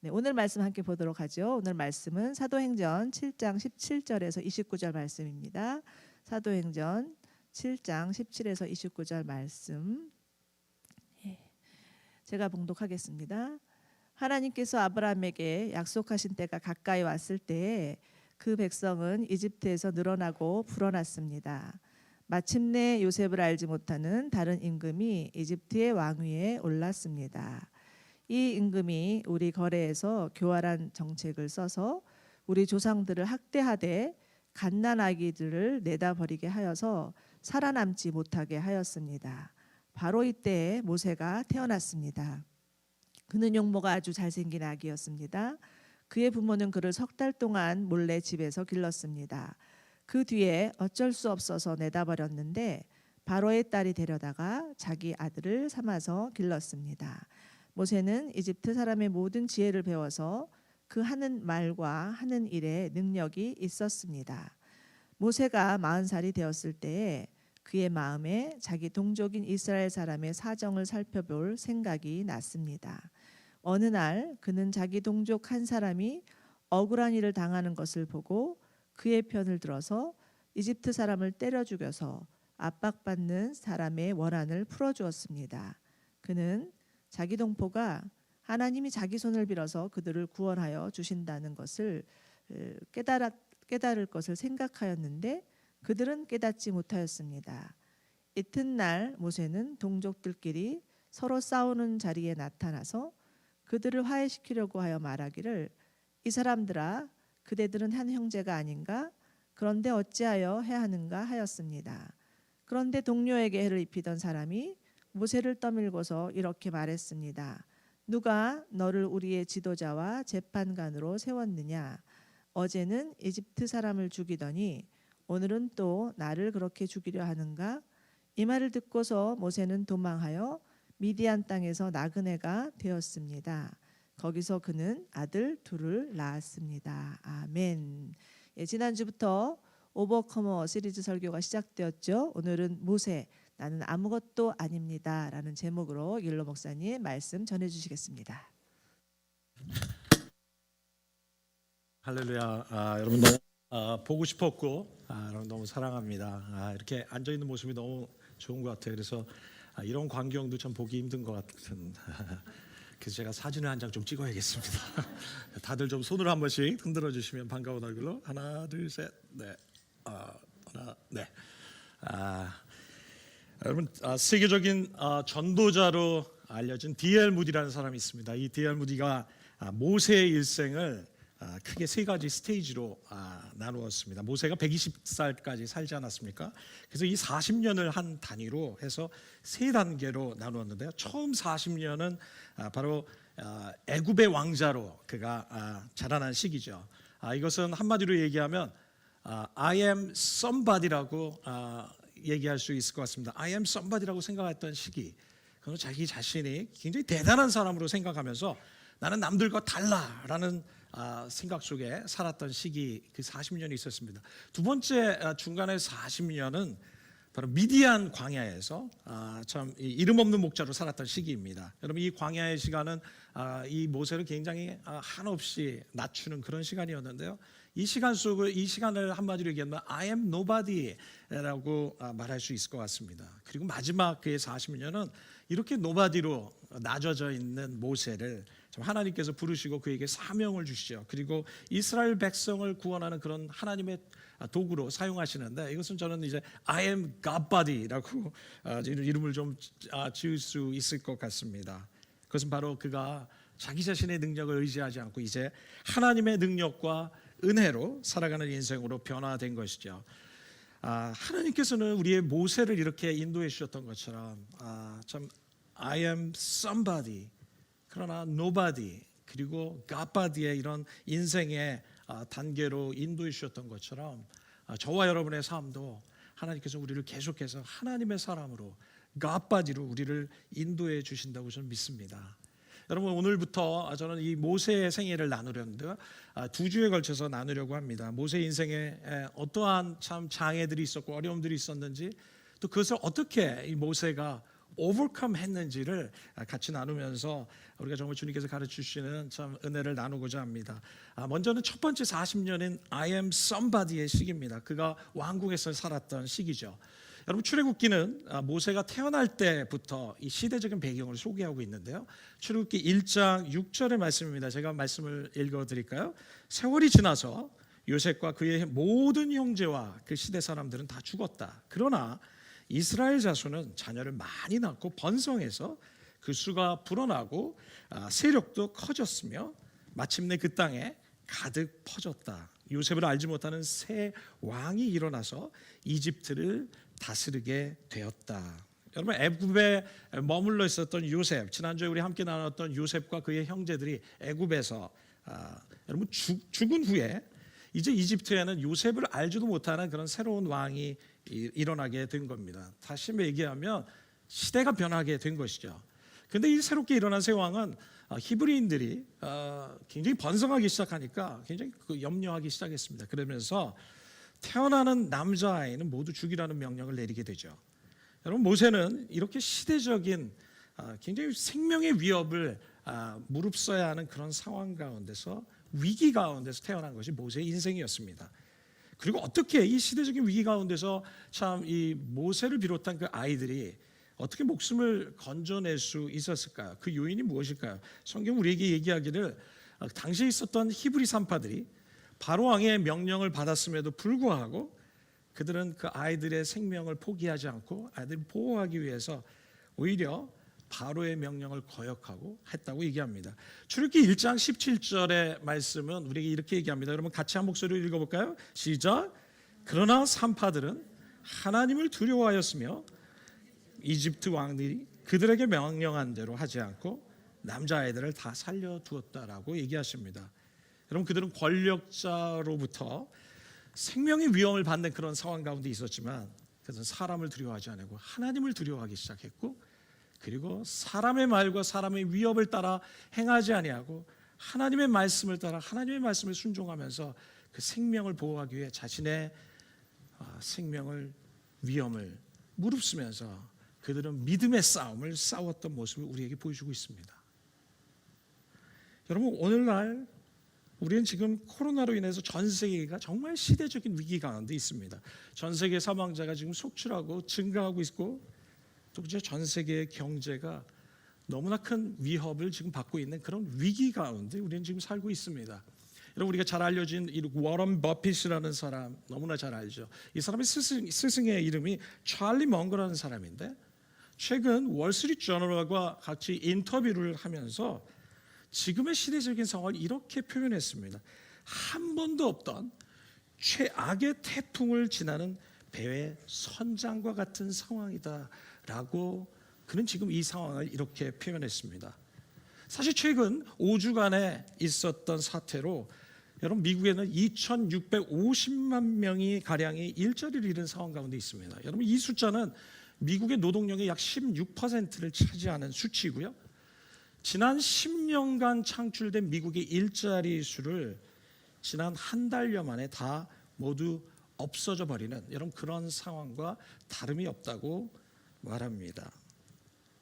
네, 오늘 말씀 함께 보도록 하죠. 오늘 말씀은 사도행전 7장 17절에서 29절 말씀입니다. 사도행전 7장 17에서 29절 말씀. 제가 봉독하겠습니다. 하나님께서 아브라함에게 약속하신 때가 가까이 왔을 때에 그 백성은 이집트에서 늘어나고 불어났습니다. 마침내 요셉을 알지 못하는 다른 임금이 이집트의 왕위에 올랐습니다. 이 임금이 우리 거래에서 교활한 정책을 써서 우리 조상들을 학대하되 갓난아기들을 내다버리게 하여서 살아남지 못하게 하였습니다. 바로 이때에 모세가 태어났습니다. 그는 용모가 아주 잘생긴 아기였습니다. 그의 부모는 그를 석 달 동안 몰래 집에서 길렀습니다. 그 뒤에 어쩔 수 없어서 내다버렸는데 바로의 딸이 데려다가 자기 아들을 삼아서 길렀습니다. 모세는 이집트 사람의 모든 지혜를 배워서 그 하는 말과 하는 일에 능력이 있었습니다. 모세가 40살이 되었을 때에 그의 마음에 자기 동족인 이스라엘 사람의 사정을 살펴볼 생각이 났습니다. 어느 날 그는 자기 동족 한 사람이 억울한 일을 당하는 것을 보고 그의 편을 들어서 이집트 사람을 때려 죽여서 압박받는 사람의 원한을 풀어주었습니다. 그는 자기 동포가 하나님이 자기 손을 빌어서 그들을 구원하여 주신다는 것을 깨달을 것을 생각하였는데 그들은 깨닫지 못하였습니다. 이튿날 모세는 동족들끼리 서로 싸우는 자리에 나타나서 그들을 화해시키려고 하여 말하기를 이 사람들아 그대들은 한 형제가 아닌가? 그런데 어찌하여 해하는가 하였습니다. 그런데 동료에게 해를 입히던 사람이 모세를 떠밀고서 이렇게 말했습니다. 누가 너를 우리의 지도자와 재판관으로 세웠느냐? 어제는 이집트 사람을 죽이더니 오늘은 또 나를 그렇게 죽이려 하는가? 이 말을 듣고서 모세는 도망하여 미디안 땅에서 나그네가 되었습니다. 거기서 그는 아들 둘을 낳았습니다. 아멘. 지난주부터 오버커머 시리즈 설교가 시작되었죠. 오늘은 모세 나는 아무것도 아닙니다 라는 제목으로 율로 목사님 말씀 전해주시겠습니다. 할렐루야. 여러분 너무 보고 싶었고 여러분 너무 사랑합니다. 이렇게 앉아있는 모습이 너무 좋은 것 같아요. 그래서 이런 광경도 참 보기 힘든 것 같은 그래서 제가 사진을 한 장 좀 찍어야겠습니다. 다들 좀 손을 한 번씩 흔들어 주시면 반가운 얼굴로 하나 둘 셋 네. 하나 네. 여러분 세계적인 전도자로 알려진 D.L. 무디라는 사람이 있습니다. 이 D.L. 무디가 모세의 일생을 크게 세 가지 스테이지로 나누었습니다. 모세가 120살까지 살지 않았습니까? 그래서 이 40년을 한 단위로 해서 세 단계로 나누었는데요. 처음 40년은 바로 애굽의 왕자로 그가 자라난 시기죠. 이것은 한마디로 얘기하면 I am somebody라고 얘기할 수 있을 것 같습니다. I am somebody라고 생각했던 시기. 그건 자기 자신이 굉장히 대단한 사람으로 생각하면서 나는 남들과 달라라는 생각 속에 살았던 시기 그 40년이 있었습니다. 두 번째 중간에 40년은 바로 미디안 광야에서 참 이름 없는 목자로 살았던 시기입니다. 여러분 이 광야의 시간은 이 모세를 굉장히 한없이 낮추는 그런 시간이었는데요. 이 시간을 한마디로 얘기하면 I am nobody라고 말할 수 있을 것 같습니다. 그리고 마지막 그의 40년은 이렇게 nobody로 낮아져 있는 모세를 하나님께서 부르시고 그에게 사명을 주시죠. 그리고 이스라엘 백성을 구원하는 그런 하나님의 도구로 사용하시는데 이것은 저는 이제 I am Godbody라고 이름을 좀 지을 수 있을 것 같습니다. 그것은 바로 그가 자기 자신의 능력을 의지하지 않고 이제 하나님의 능력과 은혜로 살아가는 인생으로 변화된 것이죠. 하나님께서는 우리의 모세를 이렇게 인도해 주셨던 것처럼 참 I am somebody 그러나 nobody 그리고 Godbody의 이런 인생의 단계로 인도해 주셨던 것처럼 저와 여러분의 삶도 하나님께서 우리를 계속해서 하나님의 사람으로 Godbody로 우리를 인도해 주신다고 저는 믿습니다. 여러분 오늘부터 저는 이 모세의 생애를 나누려는데요. 두 주에 걸쳐서 나누려고 합니다. 모세 인생에 어떠한 참 장애들이 있었고 어려움들이 있었는지 또 그것을 어떻게 이 모세가 overcome 했는지를 같이 나누면서 우리가 정말 주님께서 가르쳐 주시는 참 은혜를 나누고자 합니다. 먼저는 첫 번째 40년인 I am somebody의 시기입니다. 그가 왕국에서 살았던 시기죠. 여러분, 출애굽기는 모세가 태어날 때부터 이 시대적인 배경을 소개하고 있는데요. 출애굽기 1장 6절의 말씀입니다. 제가 말씀을 읽어드릴까요? 세월이 지나서 요셉과 그의 모든 형제와 그 시대 사람들은 다 죽었다. 그러나 이스라엘 자손은 자녀를 많이 낳고 번성해서 그 수가 불어나고 세력도 커졌으며 마침내 그 땅에 가득 퍼졌다. 요셉을 알지 못하는 새 왕이 일어나서 이집트를 다스리게 되었다. 여러분, 애굽에 머물러 있었던 요셉, 지난주에 우리 함께 나눴던 요셉과 그의 형제들이 애굽에서 여러분 죽은 후에 이제 이집트에는 요셉을 알지도 못하는 그런 새로운 왕이 일어나게 된 겁니다. 다시 얘기하면 시대가 변하게 된 것이죠. 그런데 이 새롭게 일어난 새 왕은 히브리인들이 굉장히 번성하기 시작하니까 굉장히 염려하기 시작했습니다. 그러면서 태어나는 남자아이는 모두 죽이라는 명령을 내리게 되죠. 여러분, 모세는 이렇게 시대적인 굉장히 생명의 위협을 무릅써야 하는 그런 상황 가운데서 위기 가운데서 태어난 것이 모세의 인생이었습니다. 그리고 어떻게 이 시대적인 위기 가운데서 참 이 모세를 비롯한 그 아이들이 어떻게 목숨을 건져낼 수 있었을까요? 그 요인이 무엇일까요? 성경 우리에게 얘기하기를 당시에 있었던 히브리 산파들이 바로 왕의 명령을 받았음에도 불구하고 그들은 그 아이들의 생명을 포기하지 않고 아이들을 보호하기 위해서 오히려 바로의 명령을 거역하고 했다고 얘기합니다. 출애굽기 1장 17절의 말씀은 우리에게 이렇게 얘기합니다. 여러분 같이 한 목소리로 읽어볼까요? 시작. 그러나 산파들은 하나님을 두려워하였으며 이집트 왕들이 그들에게 명령한 대로 하지 않고 남자아이들을 다 살려두었다라고 얘기하십니다. 여러분, 그들은 권력자로부터 생명의 위험을 받는 그런 상황 가운데 있었지만 그것은 사람을 두려워하지 않고 하나님을 두려워하기 시작했고, 그리고 사람의 말과 사람의 위협을 따라 행하지 아니하고 하나님의 말씀을 따라 하나님의 말씀을 순종하면서 그 생명을 보호하기 위해 자신의 생명을 위험을 무릅쓰면서 그들은 믿음의 싸움을 싸웠던 모습을 우리에게 보여주고 있습니다. 여러분, 오늘날 우리는 지금 코로나로 인해서 전 세계가 정말 시대적인 위기 가운데 있습니다. 전 세계 사망자가 지금 속출하고 증가하고 있고, 또 이제 전 세계의 경제가 너무나 큰 위협을 지금 받고 있는 그런 위기 가운데 우리는 지금 살고 있습니다. 여러분, 우리가 잘 알려진 이 워런 버핏이라는 사람 너무나 잘 알죠. 이 사람의 스승의 이름이 찰리 멍거라는 사람인데, 최근 월스트리트저널과 같이 인터뷰를 하면서 지금의 시대적인 상황을 이렇게 표현했습니다. 한 번도 없던 최악의 태풍을 지나는 배의 선장과 같은 상황이다라고 그는 지금 이 상황을 이렇게 표현했습니다. 사실 최근 5주간에 있었던 사태로 여러분, 미국에는 2,650만 명이 가량이 일자리를 잃은 상황 가운데 있습니다. 여러분, 이 숫자는 미국의 노동력의 약 16%를 차지하는 수치이고요. 지난 10년간 창출된 미국의 일자리 수를 지난 한 달여 만에 다 모두 없어져 버리는 여러분 그런 상황과 다름이 없다고 말합니다.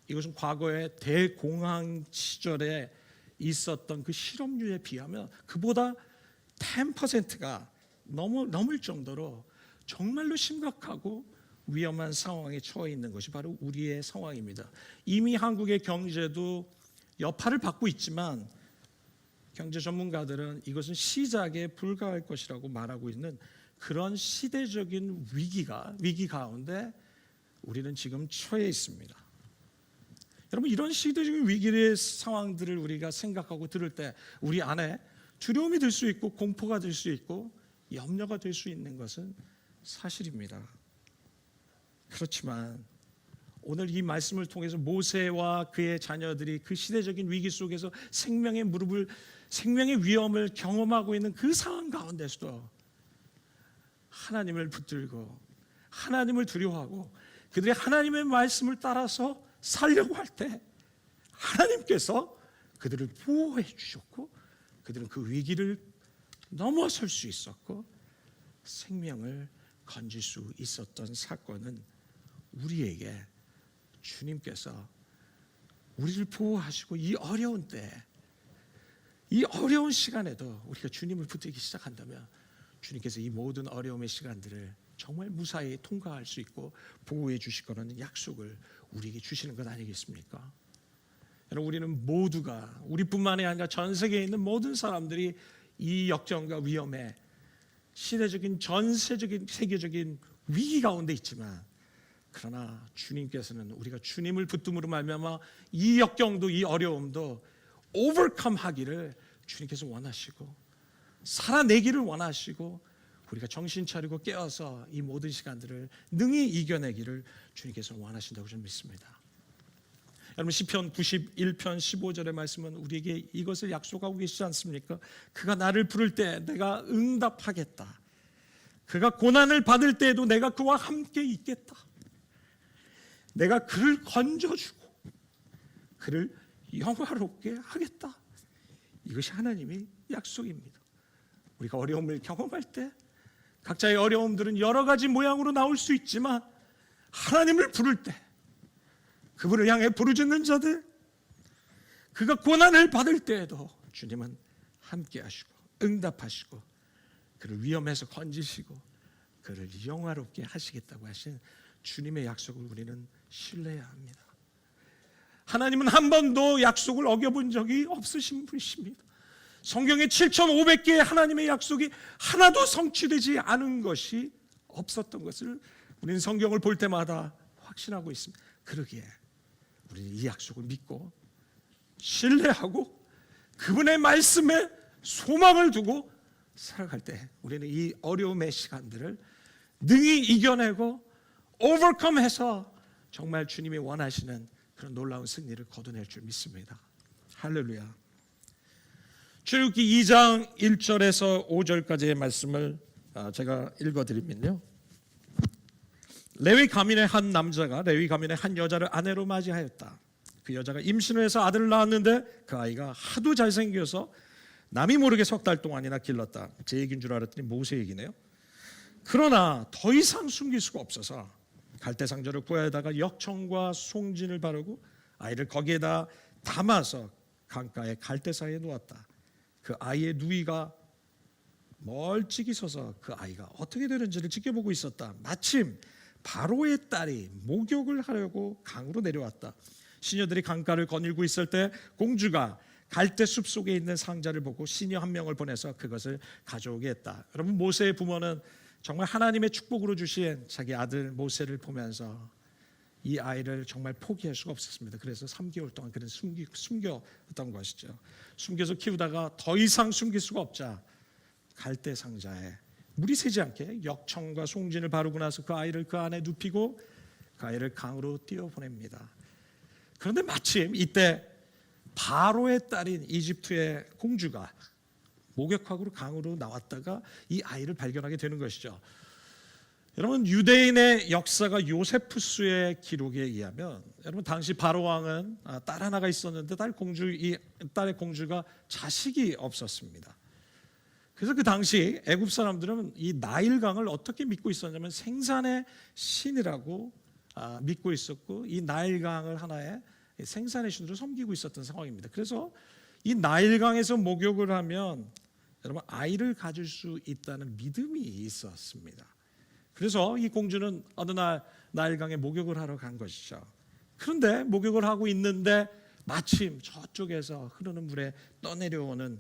이것은 과거의 대공황 시절에 있었던 그 실업률에 비하면 그보다 10%가 넘을 정도로 정말로 심각하고 위험한 상황에 처해 있는 것이 바로 우리의 상황입니다. 이미 한국의 경제도 여파를 받고 있지만 경제 전문가들은 이것은 시작에 불과할 것이라고 말하고 있는 그런 시대적인 위기 가운데 우리는 지금 처해 있습니다. 여러분, 이런 시대적인 위기의 상황들을 우리가 생각하고 들을 때 우리 안에 두려움이 들 수 있고 공포가 들 수 있고 염려가 될 수 있는 것은 사실입니다. 그렇지만 오늘 이 말씀을 통해서 모세와 그의 자녀들이 그 시대적인 위기 속에서 생명의 위험을 경험하고 있는 그 상황 가운데서도 하나님을 붙들고 하나님을 두려워하고 그들이 하나님의 말씀을 따라서 살려고 할 때 하나님께서 그들을 보호해 주셨고 그들은 그 위기를 넘어설 수 있었고 생명을 건질 수 있었던 사건은 우리에게 주님께서 우리를 보호하시고 이 어려운 때, 이 어려운 시간에도 우리가 주님을 붙들기 시작한다면 주님께서 이 모든 어려움의 시간들을 정말 무사히 통과할 수 있고 보호해 주실 거라는 약속을 우리에게 주시는 것 아니겠습니까? 여러분, 우리는 모두가, 우리뿐만이 아니라 전 세계에 있는 모든 사람들이 이 역경과 위험에 시대적인, 전세적인, 세계적인 위기 가운데 있지만, 그러나 주님께서는 우리가 주님을 붙듦으로 말미암아 이 역경도, 이 어려움도 오버컴 하기를 주님께서 원하시고 살아내기를 원하시고, 우리가 정신 차리고 깨어서 이 모든 시간들을 능히 이겨내기를 주님께서 원하신다고 저는 믿습니다. 여러분, 시편 91편 15절의 말씀은 우리에게 이것을 약속하고 계시지 않습니까? 그가 나를 부를 때 내가 응답하겠다. 그가 고난을 받을 때에도 내가 그와 함께 있겠다. 내가 그를 건져주고 그를 영화롭게 하겠다. 이것이 하나님의 약속입니다. 우리가 어려움을 경험할 때 각자의 어려움들은 여러 가지 모양으로 나올 수 있지만, 하나님을 부를 때, 그분을 향해 부르짖는 자들, 그가 고난을 받을 때에도 주님은 함께 하시고 응답하시고 그를 위험에서 건지시고 그를 영화롭게 하시겠다고 하신 주님의 약속을 우리는 신뢰해야 합니다. 하나님은 한 번도 약속을 어겨본 적이 없으신 분이십니다. 성경에 7,500개의 하나님의 약속이 하나도 성취되지 않은 것이 없었던 것을 우리는 성경을 볼 때마다 확신하고 있습니다. 그러기에 우리는 이 약속을 믿고 신뢰하고 그분의 말씀에 소망을 두고 살아갈 때 우리는 이 어려움의 시간들을 능히 이겨내고 오버컴해서 정말 주님이 원하시는 그런 놀라운 승리를 거둬낼 줄 믿습니다. 할렐루야. 출애굽기 2장 1절에서 5절까지의 말씀을 제가 읽어드리면요, 레위 가문의 한 남자가 레위 가문의 한 여자를 아내로 맞이하였다. 그 여자가 임신을 해서 아들을 낳았는데 그 아이가 하도 잘생겨서 남이 모르게 석 달 동안이나 길렀다. 제 얘기인 줄 알았더니 모세 얘기네요. 그러나 더 이상 숨길 수가 없어서 갈대상자를 구하여다가 역청과 송진을 바르고 아이를 거기에다 담아서 강가의 갈대사이에 놓았다. 그 아이의 누이가 멀찍이 서서 그 아이가 어떻게 되는지를 지켜보고 있었다. 마침 바로의 딸이 목욕을 하려고 강으로 내려왔다. 시녀들이 강가를 거닐고 있을 때 공주가 갈대 숲 속에 있는 상자를 보고 시녀 한 명을 보내서 그것을 가져오게 했다. 여러분, 모세의 부모는 정말 하나님의 축복으로 주신 자기 아들 모세를 보면서 이 아이를 정말 포기할 수가 없었습니다. 그래서 3개월 동안 그는 숨겼던 것이죠. 숨겨서 키우다가 더 이상 숨길 수가 없자 갈대 상자에 물이 새지 않게 역청과 송진을 바르고 나서 그 아이를 그 안에 눕히고 그 아이를 강으로 띄워보냅니다. 그런데 마침 이때 바로의 딸인 이집트의 공주가 목욕하고 강으로 나왔다가 이 아이를 발견하게 되는 것이죠. 여러분, 유대인의 역사가 요세푸스의 기록에 의하면, 여러분, 당시 바로 왕은 딸 하나가 있었는데 이 딸의 공주가 자식이 없었습니다. 그래서 그 당시 애굽 사람들은 이 나일강을 어떻게 믿고 있었냐면 생산의 신이라고 믿고 있었고, 이 나일강을 하나의 생산의 신으로 섬기고 있었던 상황입니다. 그래서 이 나일강에서 목욕을 하면 여러분 아이를 가질 수 있다는 믿음이 있었습니다. 그래서 이 공주는 어느 날 나일강에 목욕을 하러 간 것이죠. 그런데 목욕을 하고 있는데 마침 저쪽에서 흐르는 물에 떠내려오는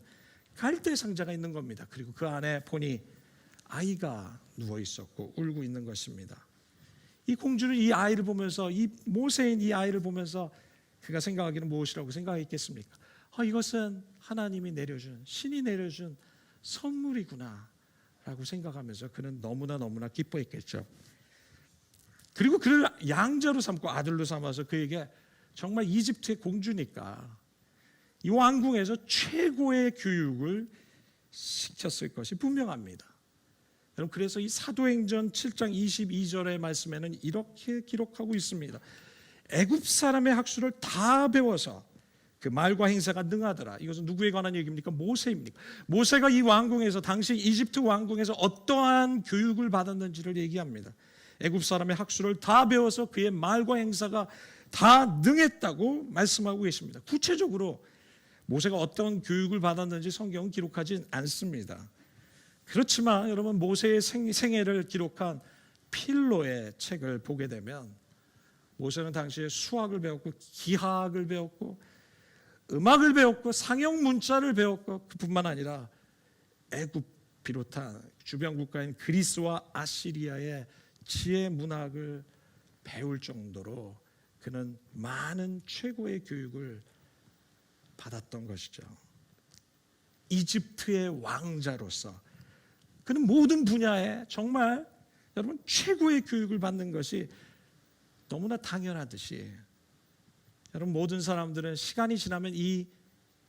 갈대 상자가 있는 겁니다. 그리고 그 안에 보니 아이가 누워 있었고 울고 있는 것입니다. 이 공주는 이 아이를 보면서, 이 모세인 이 아이를 보면서 그가 생각하기는 무엇이라고 생각했겠습니까? 이것은 하나님이 내려준, 신이 내려준 선물이구나 라고 생각하면서 그는 너무나 기뻐했겠죠. 그리고 그를 양자로 삼고 아들로 삼아서 그에게 정말 이집트의 공주니까 이 왕궁에서 최고의 교육을 시켰을 것이 분명합니다. 여러분, 그래서 이 사도행전 7장 22절의 말씀에는 이렇게 기록하고 있습니다. 애굽 사람의 학술을 다 배워서 그 말과 행사가 능하더라. 이것은 누구에 관한 얘기입니까? 모세입니까? 모세가 이 왕궁에서, 당시 이집트 왕궁에서 어떠한 교육을 받았는지를 얘기합니다. 애굽 사람의 학술을 다 배워서 그의 말과 행사가 다 능했다고 말씀하고 계십니다. 구체적으로 모세가 어떤 교육을 받았는지 성경은 기록하지 않습니다. 그렇지만 여러분, 모세의 생애를 기록한 필로의 책을 보게 되면 모세는 당시에 수학을 배웠고 기하학을 배웠고 음악을 배웠고 상형 문자를 배웠고, 그뿐만 아니라 애굽 비롯한 주변 국가인 그리스와 아시리아의 지혜 문학을 배울 정도로 그는 많은 최고의 교육을 받았던 것이죠. 이집트의 왕자로서 그는 모든 분야에 정말 여러분 최고의 교육을 받는 것이 너무나 당연하듯이, 여러분 모든 사람들은 시간이 지나면 이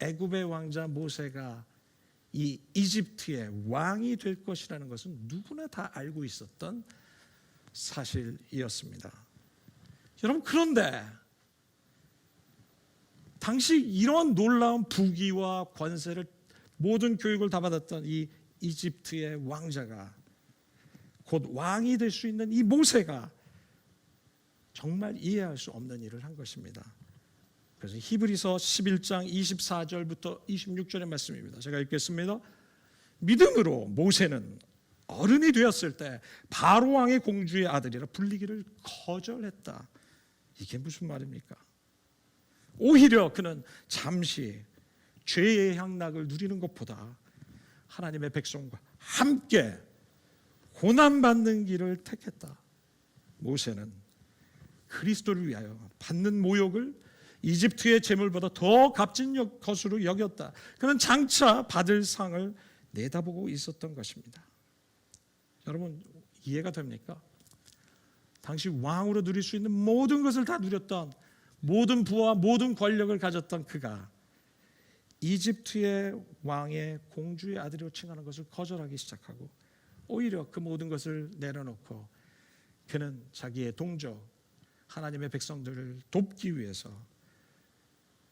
애굽의 왕자 모세가 이 이집트의 왕이 될 것이라는 것은 누구나 다 알고 있었던 사실이었습니다. 여러분, 그런데 당시 이런 놀라운 부귀와 권세를, 모든 교육을 다 받았던 이 이집트의 왕자가, 곧 왕이 될 수 있는 이 모세가 정말 이해할 수 없는 일을 한 것입니다. 그래서 히브리서 11장 24절부터 26절의 말씀입니다. 제가 읽겠습니다. 믿음으로 모세는 어른이 되었을 때 바로 왕의 공주의 아들이라 불리기를 거절했다. 이게 무슨 말입니까? 오히려 그는 잠시 죄의 향락을 누리는 것보다 하나님의 백성과 함께 고난받는 길을 택했다. 모세는 그리스도를 위하여 받는 모욕을 이집트의 재물보다 더 값진 것으로 여겼다. 그는 장차 받을 상을 내다보고 있었던 것입니다. 여러분, 이해가 됩니까? 당시 왕으로 누릴 수 있는 모든 것을 다 누렸던, 모든 부와 모든 권력을 가졌던 그가 이집트의 왕의 공주의 아들이라고 칭하는 것을 거절하기 시작하고, 오히려 그 모든 것을 내려놓고 그는 자기의 동족 하나님의 백성들을 돕기 위해서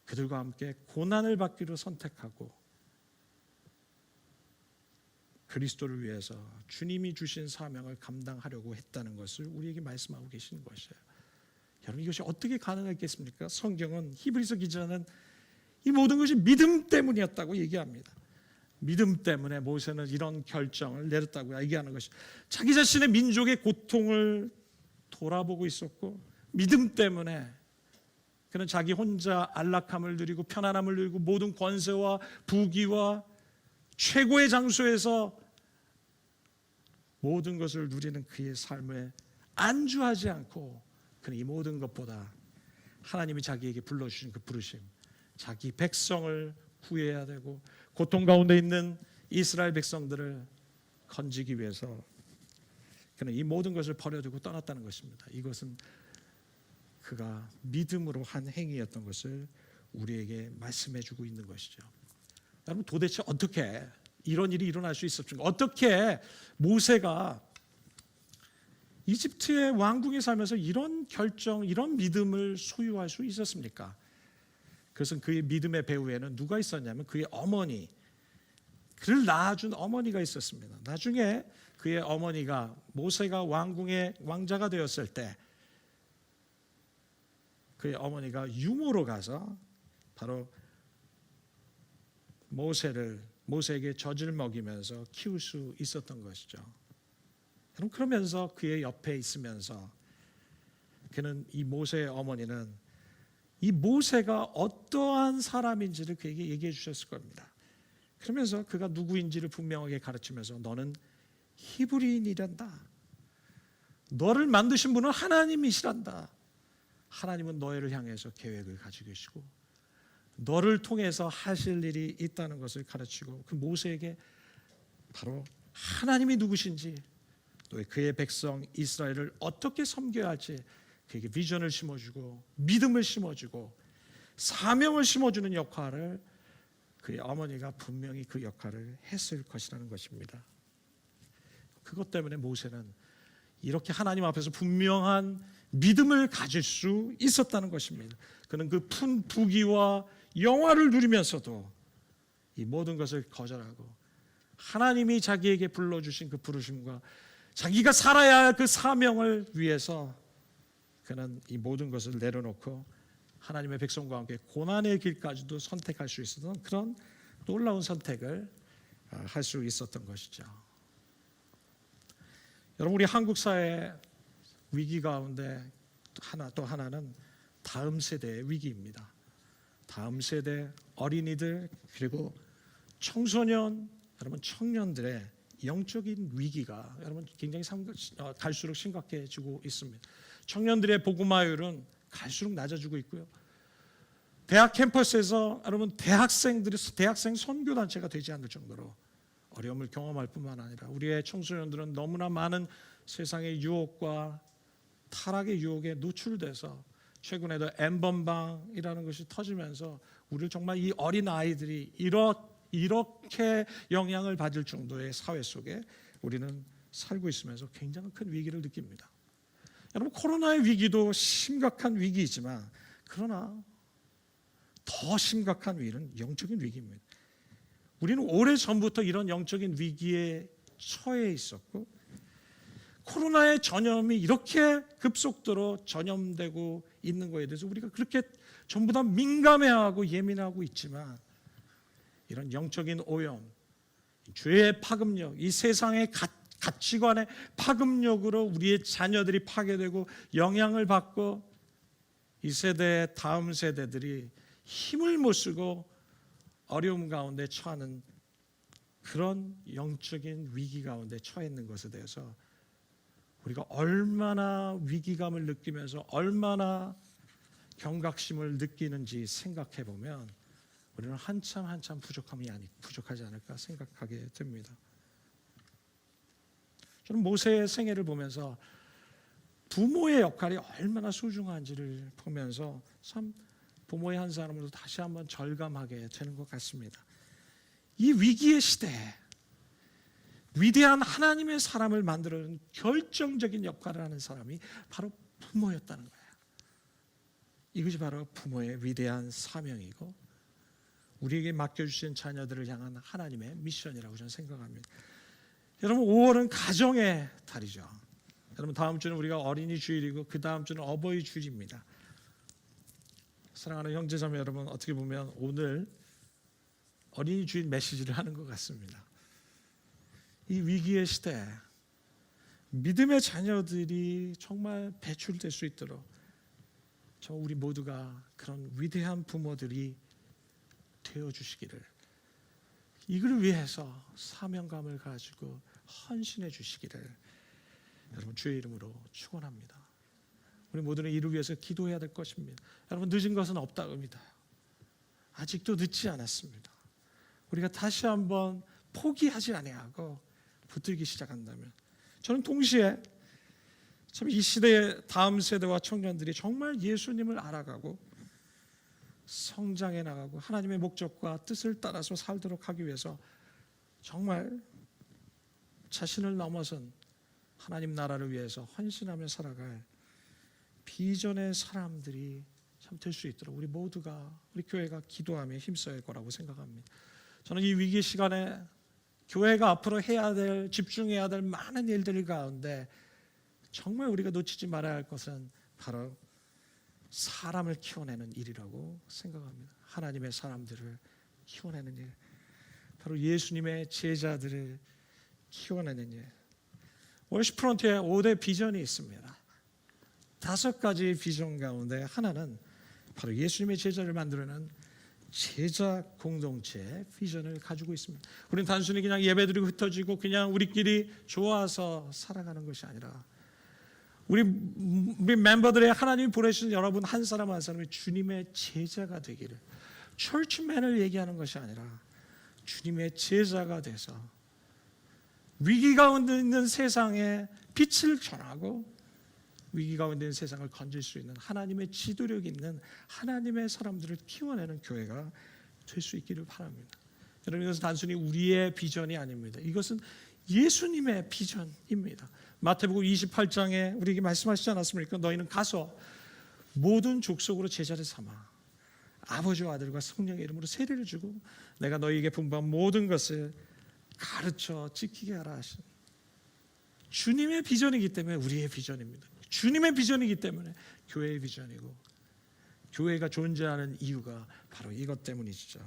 그들과 함께 고난을 받기로 선택하고 그리스도를 위해서 주님이 주신 사명을 감당하려고 했다는 것을 우리에게 말씀하고 계시는 것이에요. 여러분, 이것이 어떻게 가능했겠습니까? 성경은, 히브리서 기자는 이 모든 것이 믿음 때문이었다고 얘기합니다. 믿음 때문에 모세는 이런 결정을 내렸다고 얘기하는 것이, 자기 자신의 민족의 고통을 돌아보고 있었고, 믿음 때문에 그는 자기 혼자 안락함을 누리고 편안함을 누리고 모든 권세와 부귀와 최고의 장소에서 모든 것을 누리는 그의 삶에 안주하지 않고, 그는 이 모든 것보다 하나님이 자기에게 불러주신 그 부르심, 자기 백성을 구해야 되고 고통 가운데 있는 이스라엘 백성들을 건지기 위해서 그는 이 모든 것을 버려두고 떠났다는 것입니다. 이것은 그가 믿음으로 한 행위였던 것을 우리에게 말씀해주고 있는 것이죠. 여러분, 도대체 어떻게 이런 일이 일어날 수 있었습니까? 어떻게 모세가 이집트의 왕궁에 살면서 이런 결정, 이런 믿음을 소유할 수 있었습니까? 그것은 그의 믿음의 배후에는 누가 있었냐면 그의 어머니, 그를 낳아준 어머니가 있었습니다. 나중에 그의 어머니가, 모세가 왕궁의 왕자가 되었을 때 그의 어머니가 유모로 가서 바로 모세에게 젖을 먹이면서 키울 수 있었던 것이죠. 여러분, 그러면서 그의 옆에 있으면서 그는, 이 모세의 어머니는 이 모세가 어떠한 사람인지를 그에게 얘기해 주셨을 겁니다. 그러면서 그가 누구인지를 분명하게 가르치면서 너는 히브리인이란다. 너를 만드신 분은 하나님이시란다. 하나님은 너희를 향해서 계획을 가지고 계시고 너를 통해서 하실 일이 있다는 것을 가르치고, 그 모세에게 바로 하나님이 누구신지, 또 그의 백성 이스라엘을 어떻게 섬겨야 할지 그에게 비전을 심어주고 믿음을 심어주고 사명을 심어주는 역할을 그의 어머니가 분명히 그 역할을 했을 것이라는 것입니다. 그것 때문에 모세는 이렇게 하나님 앞에서 분명한 믿음을 가질 수 있었다는 것입니다. 그는 그 푼 부귀와 영화를 누리면서도 이 모든 것을 거절하고 하나님이 자기에게 불러주신 그 부르심과 자기가 살아야 할 그 사명을 위해서 그는 이 모든 것을 내려놓고 하나님의 백성과 함께 고난의 길까지도 선택할 수 있었던 그런 놀라운 선택을 할 수 있었던 것이죠. 여러분, 우리 한국 사회 위기 가운데 또 하나는 다음 세대의 위기입니다. 다음 세대 어린이들 그리고 청소년, 여러분 청년들의 영적인 위기가 여러분 굉장히 갈수록 심각해지고 있습니다. 청년들의 복음화율은 갈수록 낮아지고 있고요. 대학 캠퍼스에서 여러분 대학생 선교 단체가 되지 않을 정도로 어려움을 경험할 뿐만 아니라 우리의 청소년들은 너무나 많은 세상의 유혹과 타락의 유혹에 노출돼서 최근에도 N번방이라는 것이 터지면서 우리를 정말 이 어린 아이들이 이렇게 영향을 받을 정도의 사회 속에 우리는 살고 있으면서 굉장히 큰 위기를 느낍니다. 여러분, 코로나의 위기도 심각한 위기이지만 그러나 더 심각한 위기는 영적인 위기입니다. 우리는 오래전부터 이런 영적인 위기에 처해 있었고 코로나의 전염이 이렇게 급속도로 전염되고 있는 것에 대해서 우리가 그렇게 전부 다 민감해하고 예민하고 있지만 이런 영적인 오염, 죄의 파급력, 이 세상의 가치관의 파급력으로 우리의 자녀들이 파괴되고 영향을 받고 이 세대 다음 세대들이 힘을 못 쓰고 어려움 가운데 처하는 그런 영적인 위기 가운데 처해 있는 것에 대해서 우리가 얼마나 위기감을 느끼면서 얼마나 경각심을 느끼는지 생각해 보면 우리는 한참 부족하지 않을까 생각하게 됩니다. 저는 모세의 생애를 보면서 부모의 역할이 얼마나 소중한지를 보면서 참 부모의 한 사람으로 다시 한번 절감하게 되는 것 같습니다. 이 위기의 시대에 위대한 하나님의 사람을 만들어낸 결정적인 역할을 하는 사람이 바로 부모였다는 거예요. 이것이 바로 부모의 위대한 사명이고 우리에게 맡겨주신 자녀들을 향한 하나님의 미션이라고 저는 생각합니다. 여러분, 5월은 가정의 달이죠. 여러분, 다음 주는 우리가 어린이 주일이고 그 다음 주는 어버이 주일입니다. 사랑하는 형제자매 여러분, 어떻게 보면 오늘 어린이 주일 메시지를 하는 것 같습니다. 이 위기의 시대 믿음의 자녀들이 정말 배출될 수 있도록 저 우리 모두가 그런 위대한 부모들이 되어주시기를, 이걸 위해서 사명감을 가지고 헌신해 주시기를 여러분 주의 이름으로 축원합니다. 우리 모두는 이를 위해서 기도해야 될 것입니다. 여러분, 늦은 것은 없다입니다. 아직도 늦지 않았습니다. 우리가 다시 한번 포기하지 아니하고 붙들기 시작한다면 저는 동시에 참 이 시대의 다음 세대와 청년들이 정말 예수님을 알아가고 성장해 나가고 하나님의 목적과 뜻을 따라서 살도록 하기 위해서 정말 자신을 넘어선 하나님 나라를 위해서 헌신하며 살아갈 비전의 사람들이 참 될 수 있도록 우리 모두가, 우리 교회가 기도하며 힘써야 할 거라고 생각합니다. 저는 이 위기 시간에 교회가 앞으로 해야 될, 집중해야 될 많은 일들 가운데 정말 우리가 놓치지 말아야 할 것은 바로 사람을 키워내는 일이라고 생각합니다. 하나님의 사람들을 키워내는 일, 바로 예수님의 제자들을 키워내는 일. 월십 프론트에 5대 비전이 있습니다. 5가지 비전 가운데 하나는 바로 예수님의 제자를 만들어내는 제자 공동체의 비전을 가지고 있습니다. 우리는 단순히 그냥 예배드리고 흩어지고 그냥 우리끼리 좋아서 살아가는 것이 아니라 우리 멤버들의 하나님이 보내신 여러분 한 사람 한 사람이 주님의 제자가 되기를, 철치맨을 얘기하는 것이 아니라 주님의 제자가 돼서 위기 가운데 있는 세상에 빛을 전하고 위기 가운데 있는 세상을 건질 수 있는 하나님의 지도력 있는 하나님의 사람들을 키워내는 교회가 될 수 있기를 바랍니다. 여러분, 이것은 단순히 우리의 비전이 아닙니다. 이것은 예수님의 비전입니다. 마태복음 28장에 우리에게 말씀하시지 않았습니까? 너희는 가서 모든 족속으로 제자를 삼아 아버지와 아들과 성령의 이름으로 세례를 주고 내가 너희에게 분부한 모든 것을 가르쳐 지키게 하라 하신 주님의 비전이기 때문에 우리의 비전입니다. 주님의 비전이기 때문에 교회의 비전이고, 교회가 존재하는 이유가 바로 이것 때문이죠.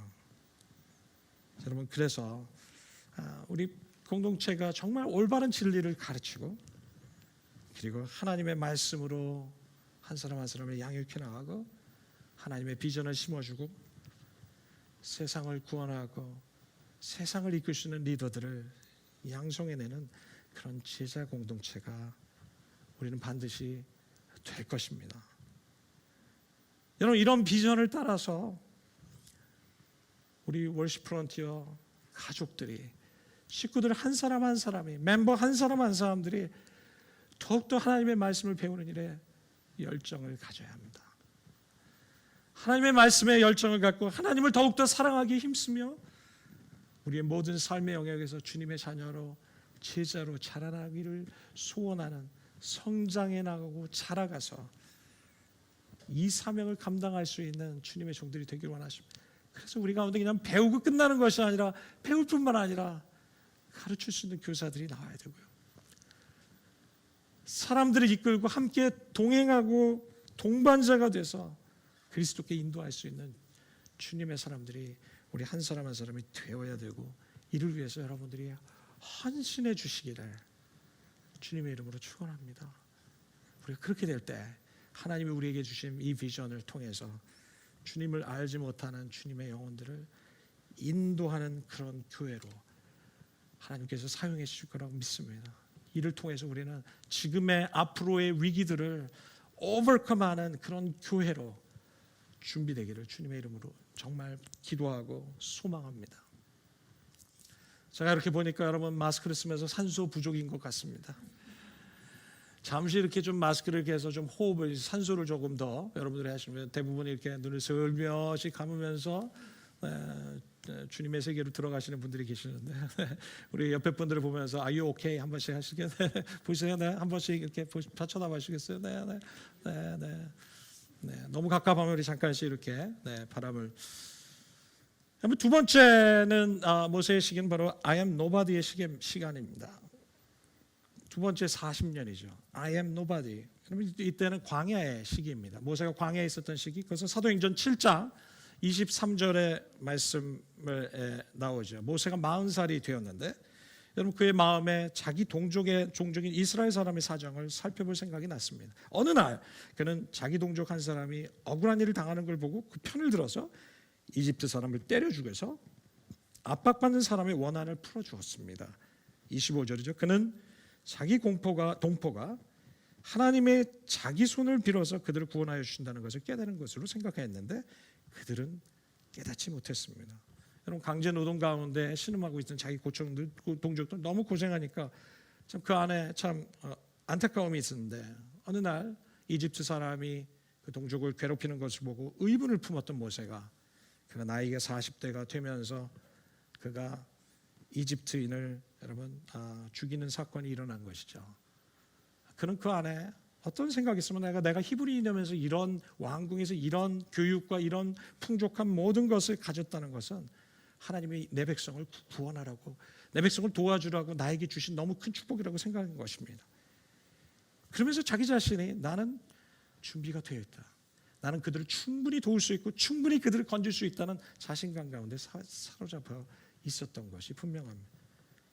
여러분, 그래서 우리 공동체가 정말 올바른 진리를 가르치고, 그리고 하나님의 말씀으로 한 사람 한 사람을 양육해 나가고, 하나님의 비전을 심어주고, 세상을 구원하고 세상을 이끌 수 있는 리더들을 양성해내는 그런 제자 공동체가 우리는 반드시 될 것입니다. 여러분, 이런 비전을 따라서 우리 월십 프론티어 가족들이, 식구들 한 사람 한 사람이, 멤버 한 사람 한 사람들이 더욱더 하나님의 말씀을 배우는 일에 열정을 가져야 합니다. 하나님의 말씀에 열정을 갖고 하나님을 더욱더 사랑하기 힘쓰며 우리의 모든 삶의 영역에서 주님의 자녀로, 제자로 자라나기를 소원하는, 성장해 나가고 자라가서 이 사명을 감당할 수 있는 주님의 종들이 되기를 원하십니다. 그래서 우리 가운데 그냥 배우고 끝나는 것이 아니라, 배울 뿐만 아니라 가르칠 수 있는 교사들이 나와야 되고요, 사람들을 이끌고 함께 동행하고 동반자가 돼서 그리스도께 인도할 수 있는 주님의 사람들이 우리 한 사람 한 사람이 되어야 되고, 이를 위해서 여러분들이 헌신해 주시기를 주님의 이름으로 축원합니다. 우리가 그렇게 될 때 하나님이 우리에게 주신 이 비전을 통해서 주님을 알지 못하는 주님의 영혼들을 인도하는 그런 교회로 하나님께서 사용해 주실 거라고 믿습니다. 이를 통해서 우리는 지금의 앞으로의 위기들을 오버컴하는 그런 교회로 준비되기를 주님의 이름으로 정말 기도하고 소망합니다. 제가 이렇게 보니까 여러분, 마스크를 쓰면서 산소 부족인 것 같습니다. 잠시 이렇게 좀 마스크를 깨서 좀 호흡을, 산소를 조금 더 여러분들이 하시면, 대부분 이렇게 눈을 슬며시 감으면서 주님의 세계로 들어가시는 분들이 계시는데, 우리 옆에 분들을 보면서 Are you okay? 한 번씩 하시겠어요? 보세요. 네, 한 번씩 이렇게 쳐다보시겠어요? 네. 너무 가까우면 우리 잠깐씩 이렇게 바람을. 두 번째는 모세의 시기는 바로 I am nobody의 시간입니다. 두 번째 40년이죠. I am nobody. 그러면 이때는 광야의 시기입니다. 모세가 광야에 있었던 시기, 그것은 사도행전 7장 23절의 말씀을 나오죠. 모세가 40살이 되었는데, 여러분, 그의 마음에 자기 종족인 이스라엘 사람의 사정을 살펴볼 생각이 났습니다. 어느 날 그는 자기 동족 한 사람이 억울한 일을 당하는 걸 보고 그 편을 들어서 이집트 사람을 때려 죽여서 압박받는 사람의 원한을 풀어주었습니다. 25절이죠. 그는 자기 동포가 하나님의 자기 손을 빌어서 그들을 구원하여 주신다는 것을 깨달은 것으로 생각했는데 그들은 깨닫지 못했습니다. 여러분, 강제 노동 가운데 신음하고 있던 자기 동족들 너무 고생하니까 참 그 안에 참 안타까움이 있었는데, 어느 날 이집트 사람이 그 동족을 괴롭히는 것을 보고 의분을 품었던 모세가, 그가 나이가 40대가 되면서 그가 이집트인을 여러분 죽이는 사건이 일어난 것이죠. 그는 그 안에 어떤 생각이 있으면, 내가 히브리인이면서 이런 왕궁에서 이런 교육과 이런 풍족한 모든 것을 가졌다는 것은 하나님이 내 백성을 구원하라고, 내 백성을 도와주라고 나에게 주신 너무 큰 축복이라고 생각한 것입니다. 그러면서 자기 자신이, 나는 준비가 되어 있다, 나는 그들을 충분히 도울 수 있고 충분히 그들을 건질 수 있다는 자신감 가운데 사로잡혀 있었던 것이 분명합니다.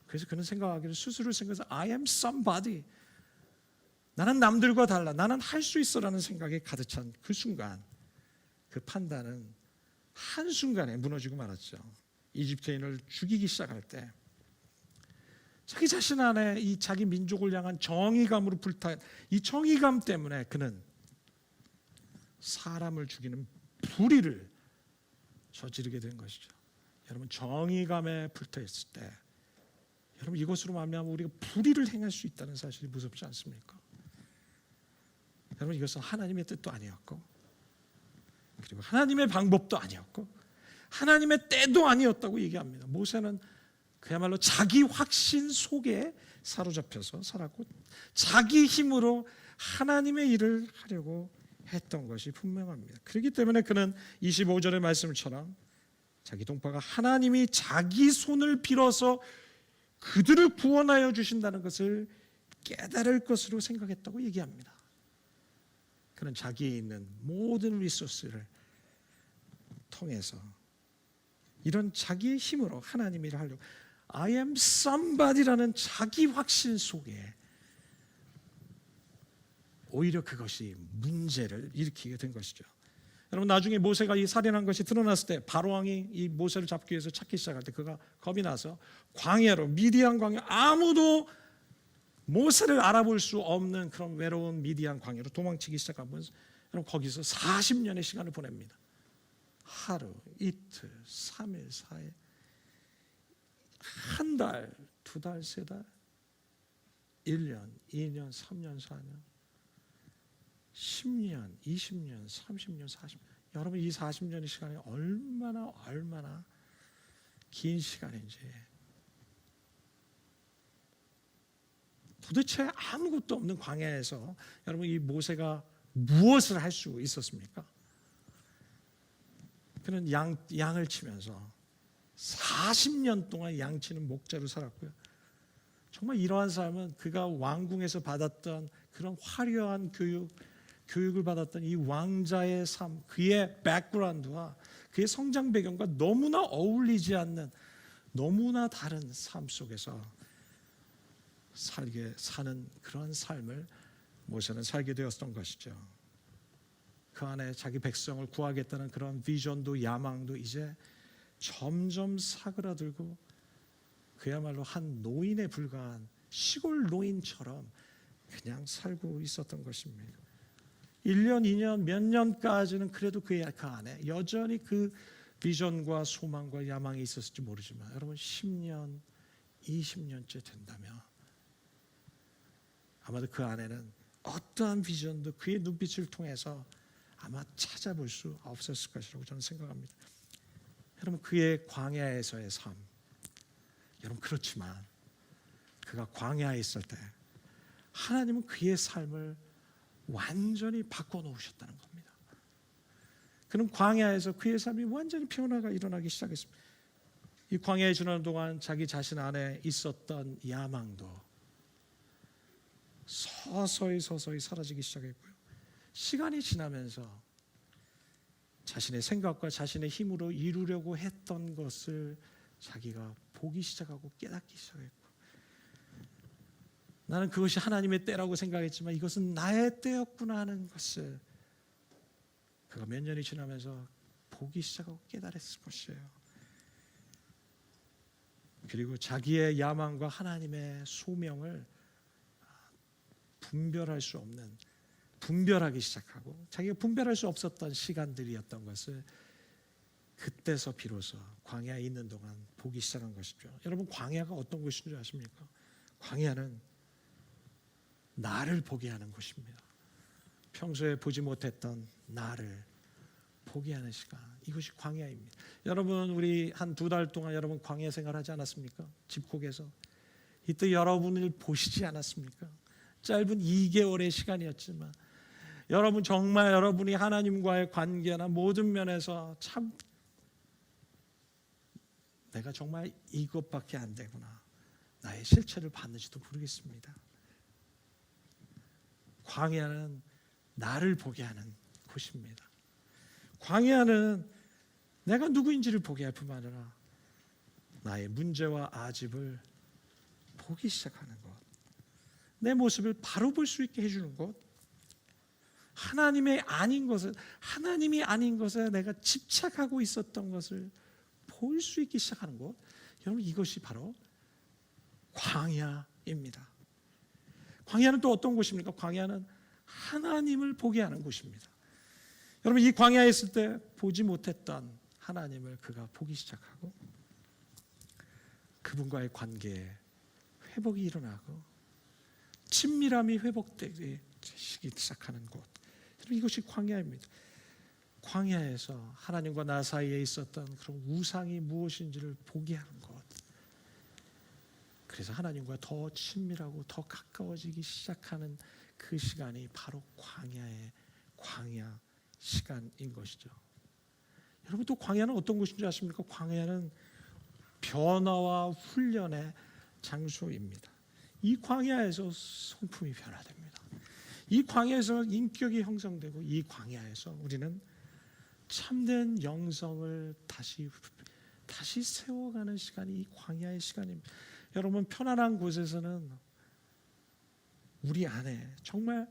그래서 그는 생각하기를, 스스로 생각해서 I am somebody, 나는 남들과 달라, 나는 할 수 있어라는 생각에 가득 찬 그 순간, 그 판단은 한순간에 무너지고 말았죠. 이집트인을 죽이기 시작할 때 자기 자신 안에 이 자기 민족을 향한 정의감으로 불탄 이 정의감 때문에 그는 사람을 죽이는 불의를 저지르게 된 것이죠. 여러분, 정의감에 불타 있을 때, 여러분, 이것으로 말미암아 우리가 불의를 행할 수 있다는 사실이 무섭지 않습니까? 여러분, 이것은 하나님의 뜻도 아니었고, 그리고 하나님의 방법도 아니었고, 하나님의 때도 아니었다고 얘기합니다. 모세는 그야말로 자기 확신 속에 사로잡혀서 살았고, 자기 힘으로 하나님의 일을 하려고 했던 것이 분명합니다. 그렇기 때문에 그는 25절의 말씀처럼 자기 동포가 하나님이 자기 손을 빌어서 그들을 구원하여 주신다는 것을 깨달을 것으로 생각했다고 얘기합니다. 그는 자기에 있는 모든 리소스를 통해서 이런 자기의 힘으로 하나님 일을 하려고 I am somebody라는 자기 확신 속에 오히려 그것이 문제를 일으키게 된 것이죠. 여러분 나중에 모세가 이 살인한 것이 드러났을 때 바로왕이 이 모세를 잡기 위해서 찾기 시작할 때 그가 겁이 나서 광야로 미디안 광야 아무도 모세를 알아볼 수 없는 그런 외로운 미디안 광야로 도망치기 시작하면서 여러분 거기서 40년의 시간을 보냅니다. 하루, 이틀, 3일, 4일, 한 달, 2달, 3달, 1년, 2년, 3년, 4년 10년, 20년, 30년, 40년 여러분 이 40년의 시간이 얼마나 긴 시간인지 도대체 아무것도 없는 광야에서 여러분 이 모세가 무엇을 할 수 있었습니까? 그는 양을 치면서 40년 동안 양치는 목자로 살았고요. 정말 이러한 삶은 그가 왕궁에서 받았던 그런 화려한 교육을 받았던 이 왕자의 삶, 그의 백그라운드와 그의 성장 배경과 너무나 어울리지 않는 너무나 다른 삶 속에서 사는 그런 삶을 모세는 살게 되었던 것이죠. 그 안에 자기 백성을 구하겠다는 그런 비전도 야망도 이제 점점 사그라들고 그야말로 한 노인에 불과한 시골 노인처럼 그냥 살고 있었던 것입니다. 1년, 2년, 몇 년까지는 그래도 그 안에 여전히 그 비전과 소망과 야망이 있었을지 모르지만 여러분 10년, 20년째 된다면 아마도 그 안에는 어떠한 비전도 그의 눈빛을 통해서 아마 찾아볼 수 없었을 것이라고 저는 생각합니다. 여러분 그의 광야에서의 삶 여러분 그렇지만 그가 광야에 있을 때 하나님은 그의 삶을 완전히 바꿔놓으셨다는 겁니다. 그는 광야에서 그의 삶이 완전히 변화가 일어나기 시작했습니다. 이 광야에 지나는 동안 자기 자신 안에 있었던 야망도 서서히 사라지기 시작했고요. 시간이 지나면서 자신의 생각과 자신의 힘으로 이루려고 했던 것을 자기가 보기 시작하고 깨닫기 시작했고 나는 그것이 하나님의 때라고 생각했지만 이것은 나의 때였구나 하는 것을 그가 몇 년이 지나면서 보기 시작하고 깨달았을 것이에요. 그리고 자기의 야망과 하나님의 소명을 분별하기 시작하고 자기가 분별할 수 없었던 시간들이었던 것을 그때서 비로소 광야에 있는 동안 보기 시작한 것이죠. 여러분 광야가 어떤 곳인 줄 아십니까? 광야는 나를 보게 하는 곳입니다. 평소에 보지 못했던 나를 보게 하는 시간 이것이 광야입니다. 여러분 우리 한 2달 동안 여러분 광야 생활하지 않았습니까? 집콕에서 이때 여러분을 보시지 않았습니까? 짧은 2개월의 시간이었지만 여러분 정말 여러분이 하나님과의 관계나 모든 면에서 참 내가 정말 이것밖에 안 되구나 나의 실체를 봤는지도 모르겠습니다. 광야는 나를 보게 하는 곳입니다. 광야는 내가 누구인지를 보게 할 뿐만 아니라 나의 문제와 아집을 보기 시작하는 것, 내 모습을 바로 볼 수 있게 해주는 것, 하나님이 아닌 것에 내가 집착하고 있었던 것을 볼 수 있기 시작하는 것, 여러분 이것이 바로 광야입니다. 광야는 또 어떤 곳입니까? 광야는 하나님을 보게 하는 곳입니다. 여러분 이 광야에 있을 때 보지 못했던 하나님을 그가 보기 시작하고 그분과의 관계에 회복이 일어나고 친밀함이 회복되기 시작하는 곳, 이것이 광야입니다. 광야에서 하나님과 나 사이에 있었던 그런 우상이 무엇인지를 보게 하는 것, 그래서 하나님과 더 친밀하고 더 가까워지기 시작하는 그 시간이 바로 광야 시간인 것이죠. 여러분 또 광야는 어떤 곳인 줄 아십니까? 광야는 변화와 훈련의 장소입니다. 이 광야에서 성품이 변화됩니다. 이 광야에서 인격이 형성되고 이 광야에서 우리는 참된 영성을 다시 세워가는 시간이 이 광야의 시간입니다. 여러분, 편안한 곳에서는 우리 안에 정말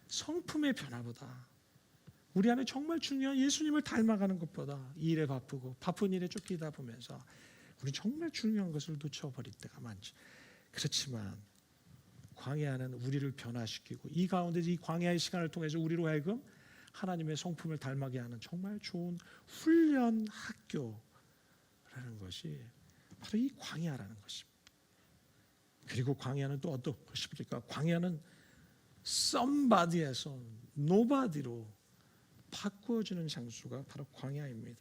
성품의 변화보다 우리 안에 정말 중요한 예수님을 닮아가는 것보다 이 일에 바쁘고 바쁜 일에 쫓기다 보면서 우리 정말 중요한 것을 놓쳐버릴 때가 많지. 그렇지만 광야는 우리를 변화시키고 이 가운데 이 광야의 시간을 통해서 우리로 하여금 하나님의 성품을 닮아게 하는 정말 좋은 훈련 학교라는 것이 바로 이 광야라는 것입니다. 그리고 광야는 또 어떤 것입니까? 광야는 somebody에서 nobody로 바꾸어지는 장소가 바로 광야입니다.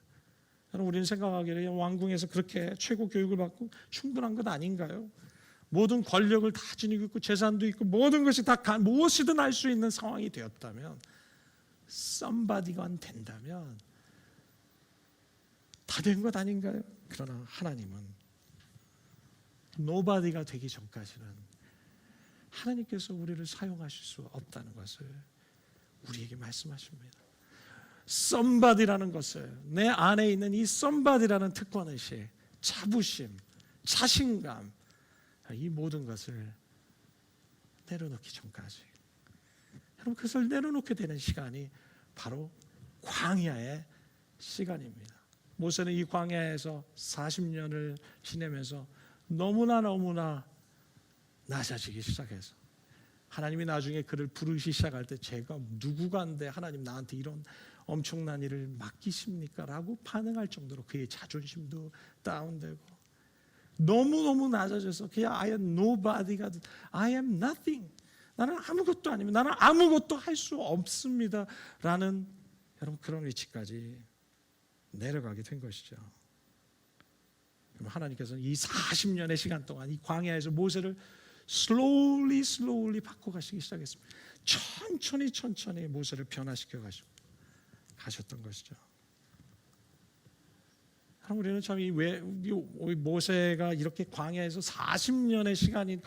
여러분, 우리는 생각하기에 왕궁에서 그렇게 최고 교육을 받고 충분한 것 아닌가요? 모든 권력을 다 지니고 있고 재산도 있고 모든 것이 다 무엇이든 할 수 있는 상황이 되었다면, somebody가 된다면 다 된 것 아닌가요? 그러나 하나님은 nobody가 되기 전까지는 하나님께서 우리를 사용하실 수 없다는 것을 우리에게 말씀하십니다. somebody라는 것을, 내 안에 있는 이 somebody라는 특권의식, 자부심, 자신감, 이 모든 것을 내려놓기 전까지, 여러분, 그것을 내려놓게 되는 시간이 바로 광야의 시간입니다. 모세는 이 광야에서 40년을 지내면서 너무나 낮아지기 시작해서 하나님이 나중에 그를 부르기 시작할 때 제가 누구간데 하나님 나한테 이런 엄청난 일을 맡기십니까? 라고 반응할 정도로 그의 자존심도 다운되고 너무너무 낮아져서 그냥 I am nobody가 I am nothing, 나는 아무것도 아닙니다, 나는 아무것도 할 수 없습니다 라는, 여러분, 그런 위치까지 내려가게 된 것이죠. 그럼 하나님께서는 이 40년의 시간 동안 이 광야에서 모세를 slowly 바꿔가시기 시작했습니다. 천천히 모세를 변화시켜 가셨던 것이죠. 우리는 참 이 모세가 이렇게 광야에서 40년의 시간이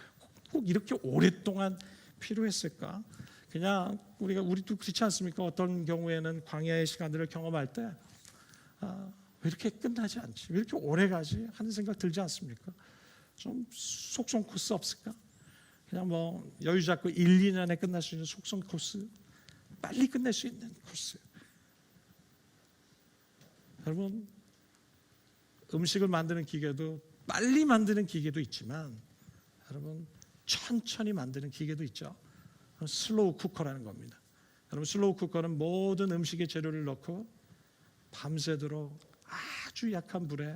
꼭 이렇게 오랫동안 필요했을까? 그냥 우리도 그렇지 않습니까? 어떤 경우에는 광야의 시간들을 경험할 때 왜 이렇게 끝나지 않지? 왜 이렇게 오래 가지? 하는 생각 들지 않습니까? 좀 속성 코스 없을까? 그냥 뭐 여유 잡고 1, 2년에 끝날 수 있는 속성 코스, 빨리 끝낼 수 있는 코스. 여러분, 음식을 만드는 기계도 빨리 만드는 기계도 있지만, 여러분, 천천히 만드는 기계도 있죠. 슬로우 쿠커라는 겁니다. 여러분, 슬로우 쿠커는 모든 음식의 재료를 넣고 밤새도록 아주 약한 불에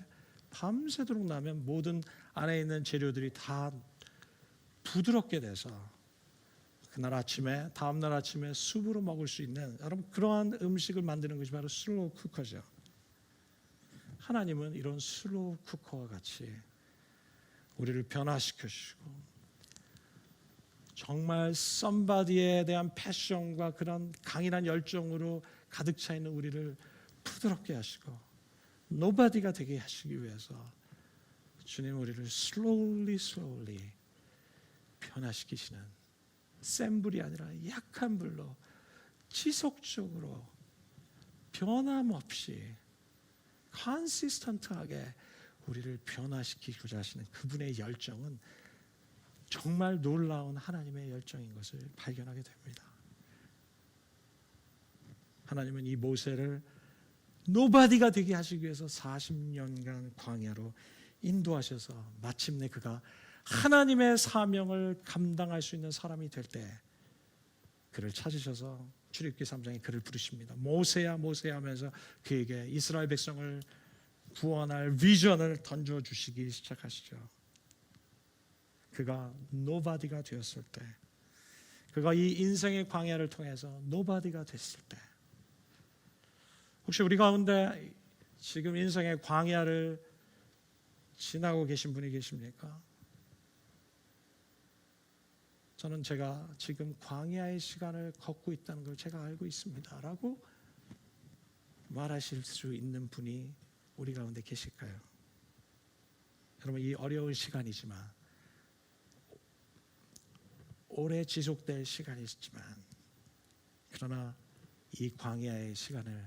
밤새도록 나면 모든 안에 있는 재료들이 다 부드럽게 돼서 다음 날 아침에 숲으로 먹을 수 있는, 여러분, 그러한 음식을 만드는 것이 바로 슬로우 쿠커죠. 하나님은 이런 슬로우 쿠커와 같이 우리를 변화시켜 주시고 정말 somebody에 대한 패션과 그런 강인한 열정으로 가득 차 있는 우리를 부드럽게 하시고 nobody가 되게 하시기 위해서 주님 우리를 slowly 변화시키시는, 센 불이 아니라 약한 불로 지속적으로 변함없이 컨시스턴트하게 우리를 변화시키고자 하시는 그분의 열정은 정말 놀라운 하나님의 열정인 것을 발견하게 됩니다. 하나님은 이 모세를 노바디가 되게 하시기 위해서 40년간 광야로 인도하셔서 마침내 그가 하나님의 사명을 감당할 수 있는 사람이 될 때 그를 찾으셔서 출애굽기 3장에 그를 부르십니다. 모세야 모세야 하면서 그에게 이스라엘 백성을 구원할 비전을 던져주시기 시작하시죠. 그가 노바디가 되었을 때, 그가 이 인생의 광야를 통해서 노바디가 됐을 때, 혹시 우리 가운데 지금 인생의 광야를 지나고 계신 분이 계십니까? 저는 제가 지금 광야의 시간을 걷고 있다는 걸 제가 알고 있습니다 라고 말하실 수 있는 분이 우리 가운데 계실까요? 여러분, 이 어려운 시간이지만 오래 지속될 시간이지만 그러나 이 광야의 시간을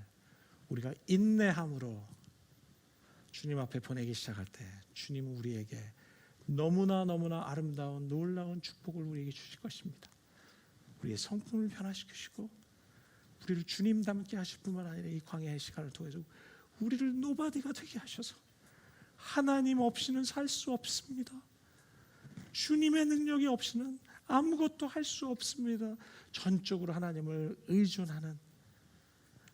우리가 인내함으로 주님 앞에 보내기 시작할 때 주님은 우리에게 너무나 아름다운 놀라운 축복을 우리에게 주실 것입니다. 우리의 성품을 변화시키시고 우리를 주님 닮게 하실 뿐만 아니라 이 광야의 시간을 통해서 우리를 노바디가 되게 하셔서 하나님 없이는 살 수 없습니다. 주님의 능력이 없이는 아무것도 할 수 없습니다. 전적으로 하나님을 의존하는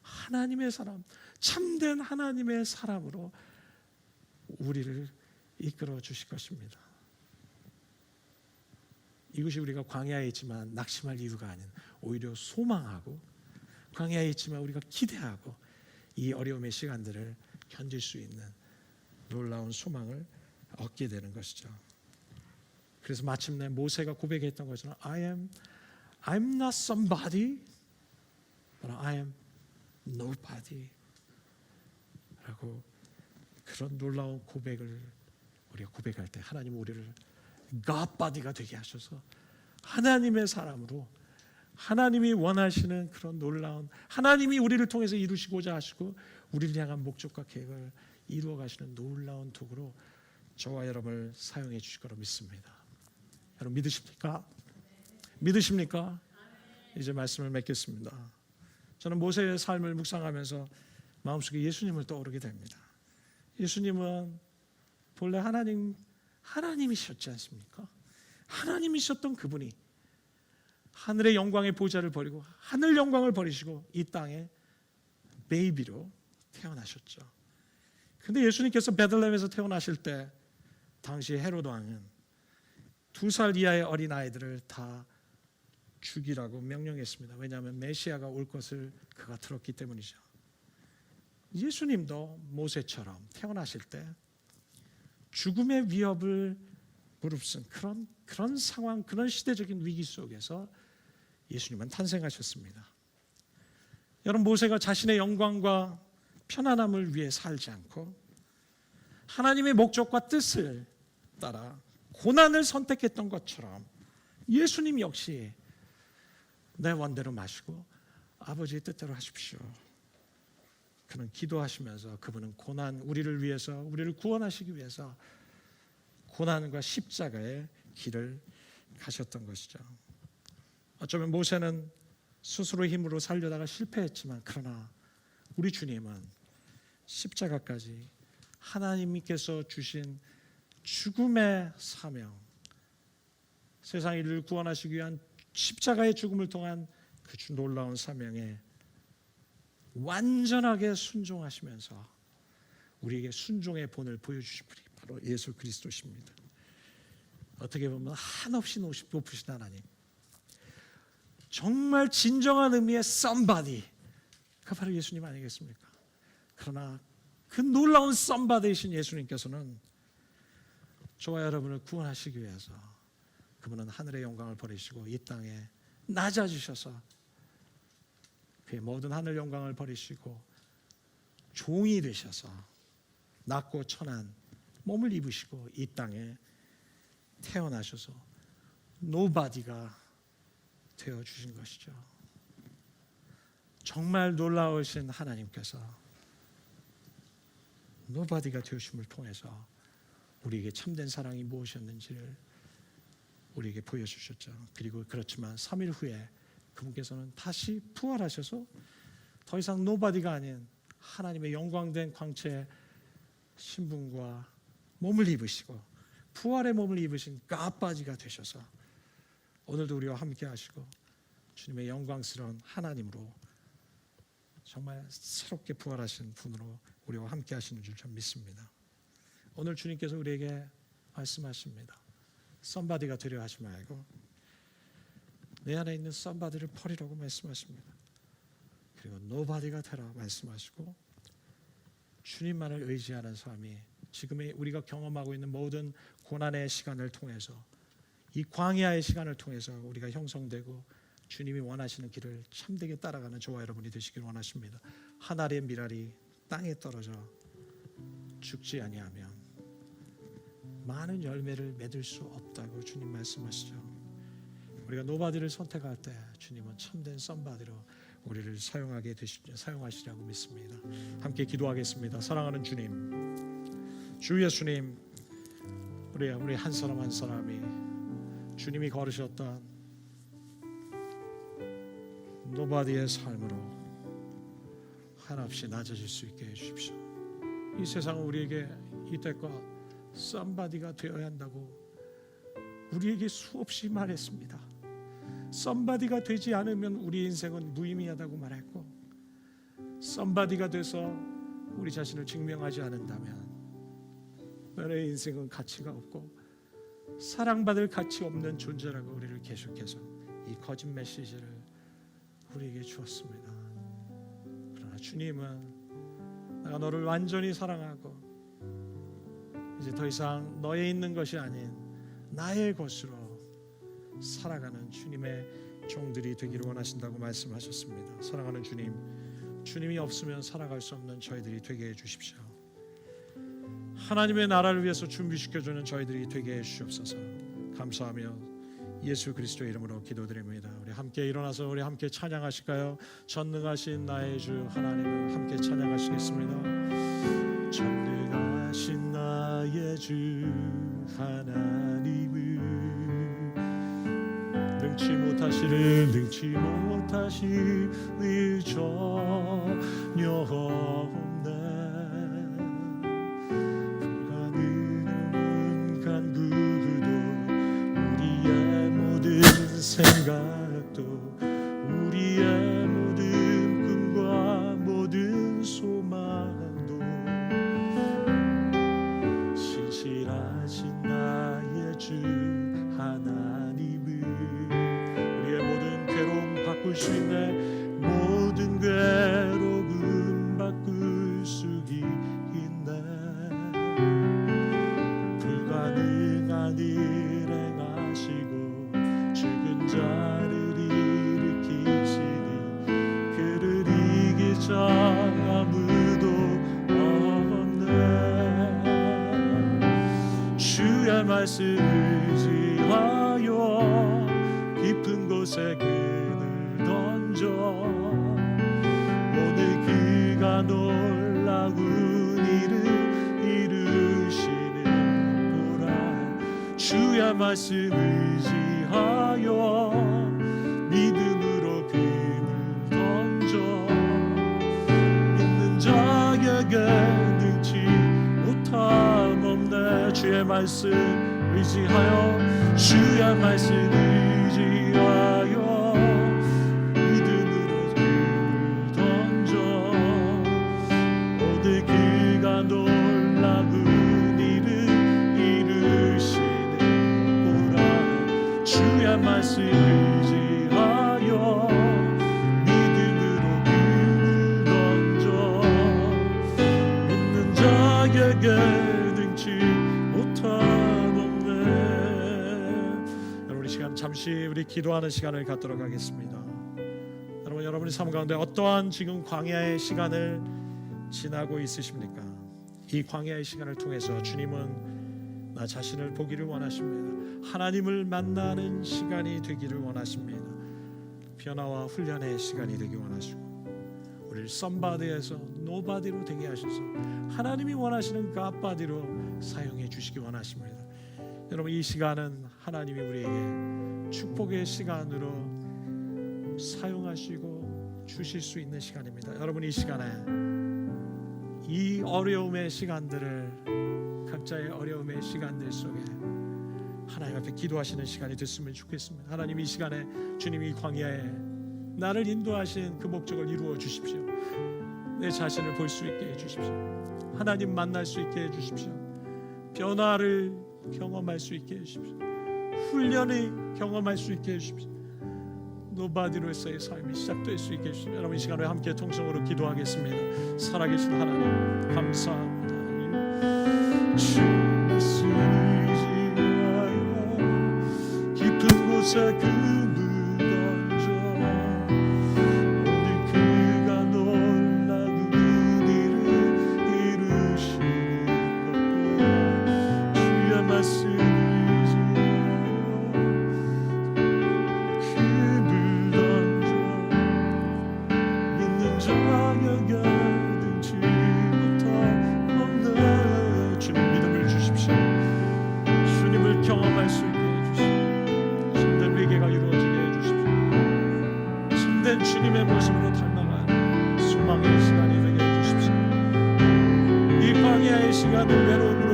하나님의 사람, 참된 하나님의 사람으로 우리를 이끌어 주실 것입니다. 이것이 우리가 광야에 있지만 낙심할 이유가 아닌 오히려 소망하고 광야에 있지만 우리가 기대하고 이 어려움의 시간들을 견딜 수 있는 놀라운 소망을 얻게 되는 것이죠. 그래서 마침내 모세가 고백했던 것처럼 I'm not somebody, but I am nobody 라고 그런 놀라운 고백을 우리가 고백할 때 하나님 우리를 Godbody가 되게 하셔서 하나님의 사람으로 하나님이 원하시는 그런 놀라운 하나님이 우리를 통해서 이루시고자 하시고 우리를 향한 목적과 계획을 이루어 가시는 놀라운 도구로 저와 여러분을 사용해 주실 거로 믿습니다. 여러분 믿으십니까? 믿으십니까? 이제 말씀을 맺겠습니다. 저는 모세의 삶을 묵상하면서 마음속에 예수님을 떠오르게 됩니다. 예수님은 본래 하나님이셨지 않습니까? 하나님이셨던 그분이 하늘의 영광의 보좌를 버리고 하늘 영광을 버리시고 이 땅에 베이비로 태어나셨죠. 근데 예수님께서 베들레헴에서 태어나실 때 당시 헤롯 왕은 2살 이하의 어린 아이들을 다 죽이라고 명령했습니다. 왜냐하면 메시아가 올 것을 그가 들었기 때문이죠. 예수님도 모세처럼 태어나실 때 죽음의 위협을 무릅쓴 그런 상황, 그런 시대적인 위기 속에서 예수님은 탄생하셨습니다. 여러분 모세가 자신의 영광과 편안함을 위해 살지 않고 하나님의 목적과 뜻을 따라 고난을 선택했던 것처럼 예수님 역시 내 원대로 마시고 아버지의 뜻대로 하십시오. 그는 기도하시면서 그분은 우리를 위해서 우리를 구원하시기 위해서 고난과 십자가의 길을 가셨던 것이죠. 어쩌면 모세는 스스로 힘으로 살려다가 실패했지만 그러나 우리 주님은 십자가까지 하나님께서 주신 죽음의 사명, 세상 인류를 구원하시기 위한 십자가의 죽음을 통한 그 놀라운 사명에 완전하게 순종하시면서 우리에게 순종의 본을 보여주신 분이 바로 예수 그리스도십니다. 어떻게 보면 한없이 높으신 하나님, 정말 진정한 의미의 somebody가 바로 예수님 아니겠습니까? 그러나 그 놀라운 somebody이신 예수님께서는 저와 여러분을 구원하시기 위해서 그분은 하늘의 영광을 버리시고 이 땅에 낮아지셔서 그의 모든 하늘 영광을 버리시고 종이 되셔서 낮고 천한 몸을 입으시고 이 땅에 태어나셔서 노바디가 되어주신 것이죠. 정말 놀라우신 하나님께서 노바디가 되어주심을 통해서 우리에게 참된 사랑이 무엇이었는지를 우리에게 보여주셨죠. 그리고 그렇지만 3일 후에 그분께서는 다시 부활하셔서 더 이상 노바디가 아닌 하나님의 영광된 광채 신분과 몸을 입으시고 부활의 몸을 입으신 갓바지가 되셔서 오늘도 우리와 함께 하시고 주님의 영광스러운 하나님으로 정말 새롭게 부활하신 분으로 우리와 함께 하시는 줄 전 믿습니다. 오늘 주님께서 우리에게 말씀하십니다. 썸바디가 되려 하지 말고 내 안에 있는 썸바디를 버리라고 말씀하십니다. 그리고 노바디가 되라 말씀하시고 주님만을 의지하는 삶이 지금의 우리가 경험하고 있는 모든 고난의 시간을 통해서 이 광야의 시간을 통해서 우리가 형성되고 주님이 원하시는 길을 참되게 따라가는 저와 여러분이 되시길 원하십니다. 한 알의 밀알이 땅에 떨어져 죽지 아니하면 많은 열매를 맺을 수 없다고 주님 말씀하시죠. 우리가 노바디를 선택할 때 주님은 참된 썸바디로 우리를 사용하시라고 믿습니다. 함께 기도하겠습니다. 사랑하는 주님, 주 예수님, 우리 한 사람 한 사람이 주님이 걸으셨던 노바디의 삶으로 한없이 낮아질 수 있게 해주십시오. 이 세상은 우리에게 이때껏 썸바디가 되어야 한다고 우리에게 수없이 말했습니다. 썸바디가 되지 않으면 우리 인생은 무의미하다고 말했고, 썸바디가 돼서 우리 자신을 증명하지 않는다면 내 인생은 가치가 없고 사랑받을 가치 없는 존재라고 우리를 계속해서 이 거짓 메시지를 우리에게 주었습니다. 그러나 주님은 내가 너를 완전히 사랑하고 이제 더 이상 너에 있는 것이 아닌 나의 것으로 살아가는 주님의 종들이 되기를 원하신다고 말씀하셨습니다. 사랑하는 주님, 주님이 없으면 살아갈 수 없는 저희들이 되게 해주십시오. 하나님의 나라를 위해서 준비시켜주는 저희들이 되게 해주시옵소서. 감사하며 예수 그리스도의 이름으로 기도드립니다. 우리 함께 일어나서 우리 함께 찬양하실까요? 전능하신 나의 주 하나님을 함께 찬양하시겠습니다. 전능하신 나의 주 하나님을 능치 못하시는 전혀 없네. 불가능한 간구도 우리의 모든 생각도 우리의 모든 꿈과 모든 소망도 신실하신 나의 주 하나님을 우리의 모든 괴로움 바꿀 수 있네. 모든 괴로움 바꿀 수 있네. 불가능한 일 행하시고 죽은 자를 일으키시니 그를 이길 자 아무도 없네. 주의 말씀 의지하여 깊은 곳에 그늘 던져 오늘 그가 놀라운 일을 이루시는 거라. 주의 말씀 의지하여 믿음으로 그늘 던져 믿는 자에게 능치 못함 없네. 주의 말씀 의지하여 주의 말씀 의지하여 믿음으로 그를 던져 오늘 그가 놀라운 일을 이루시는 거라. 주의 말씀 의지하여 믿음으로 그를 던져 믿는 자에게 능치 못함 없네. 여러분, 이 시간 잠시 우리 기도하는 시간을 갖도록 하겠습니다. 여러분, 여러분의 삶 가운데 어떠한 지금 광야의 시간을 지나고 있으십니까? 이 광야의 시간을 통해서 주님은 나 자신을 보기를 원하십니다. 하나님을 만나는 시간이 되기를 원하십니다. 변화와 훈련의 시간이 되기 원하시고 우리를 썸바디에서 노바디로 되게 하셔서 하나님이 원하시는 갓바디로 사용해 주시기 원하십니다. 여러분, 이 시간은 하나님이 우리에게 축복의 시간으로 사용하시고 주실 수 있는 시간입니다. 여러분, 이 시간에 이 어려움의 시간들을 각자의 어려움의 시간들 속에 하나님 앞에 기도하시는 시간이 됐으면 좋겠습니다. 하나님, 이 시간에 주님이 이 광야에 나를 인도하신 그 목적을 이루어 주십시오. 내 자신을 볼 수 있게 해주십시오. 하나님 만날 수 있게 해주십시오. 변화를 경험할 수 있게 해주십시오. 훈련을 경험할 수 있게 해주십시오. 노바디로서의 삶이 시작될 수 있게 해주십시오. 여러분, 이 시간에 함께 통성으로 기도하겠습니다. 살아계신 하나님 감사합니다. 주 말씀 의지하여 깊은 곳에 그물 던져 오늘 그가 놀라운 일을 이루시는 것보다 주의 말씀 의지하여 시간을 외로움으로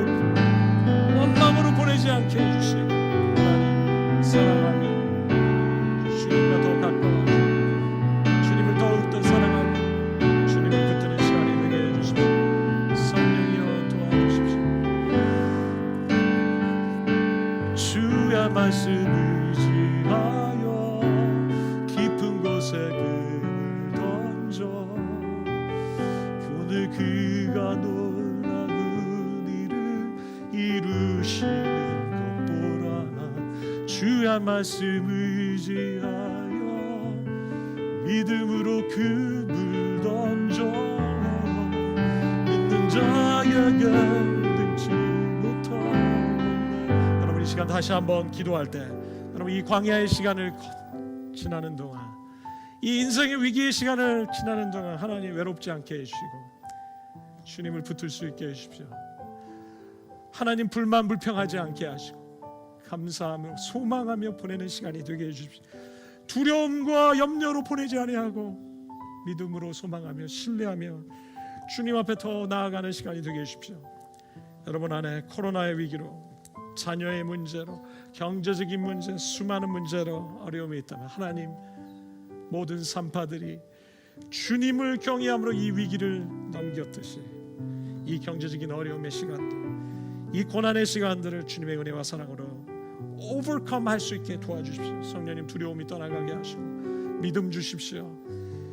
원망으로 보내지 않게 해주시고 하나님 사랑하며 주님과 더 가까워져 주님을 더욱더 사랑하며 주님을 붙드는 시간이 되게 해주십시오. 성령이여 도와주십시오. 주의 말씀 의지하여 깊은 곳에 금을 던져 오늘 그가 놀라운 일을 이루시는 것 보라. 주의 말씀 의지하여 믿음으로 금을 던져 믿는 자에게 등치 못하네. 여러분 이 시간 다시 한번 기도할 때 여러분 이 광야의 시간을 지나는 동안 이 인생의 위기의 시간을 지나는 동안 하나님 외롭지 않게 해주시고 주님을 붙들 수 있게 해주십시오. 하나님 불만 불평하지 않게 하시고 감사하며 소망하며 보내는 시간이 되게 해주십시오. 두려움과 염려로 보내지 아니하고 믿음으로 소망하며 신뢰하며 주님 앞에 더 나아가는 시간이 되게 해주십시오. 여러분 안에 코로나의 위기로 자녀의 문제로 경제적인 문제 수많은 문제로 어려움이 있다면 하나님 모든 산파들이 주님을 경외함으로 이 위기를 넘겼듯이 이 경제적인 어려움의 시간들 이 고난의 시간들을 주님의 은혜와 사랑으로 오버컴 할 수 있게 도와주십시오. 성령님 두려움이 떠나가게 하시고 믿음 주십시오.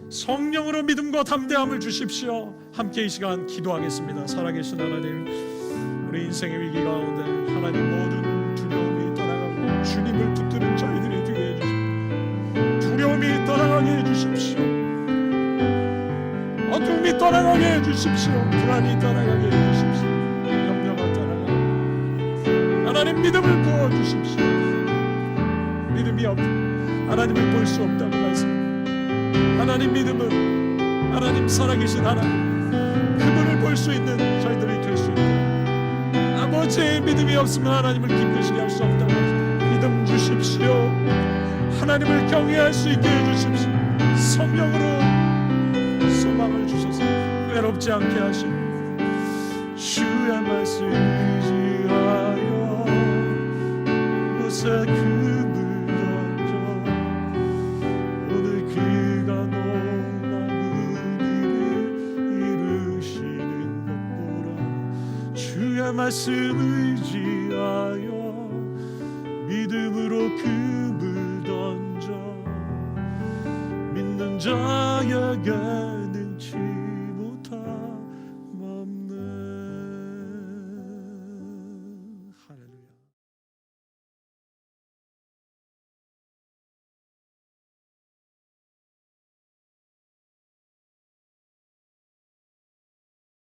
성령으로 믿음과 담대함을 주십시오. 함께 이 시간 기도하겠습니다. 살아계신 하나님 우리 인생의 위기 가운데 하나님 모든 두려움이 떠나가고 주님을 붙드는 저희들이 되게 해주십시오. 두려움이 떠나가게 해주십시오. 어둠이 떠나가게 해주십시오. 불안이 떠나가게 해주십시오. 염려가 떠나가게 하나님 믿음을 부어주십시오. 믿음이 없는 하나님을 볼 수 없다고 말씀. 하나님 믿음은 하나님 살아계신 하나님 그분을 볼 수 있는 저희들이 될 수 있다. 아버지의 믿음이 없으면 하나님을 기쁘시게 할 수 없다고 믿음 주십시오. 하나님을 경외할 수 있게 해주십시오. 성령으로 소망을 주셔서 외롭지 않게 하시고 주의 말씀 의지하여 곳에 금을 던져 오늘 그가 놀라운 일을 이루시는 것 보라. 주의 말씀 의지하여 믿음으로 금을 던져 믿는 자에게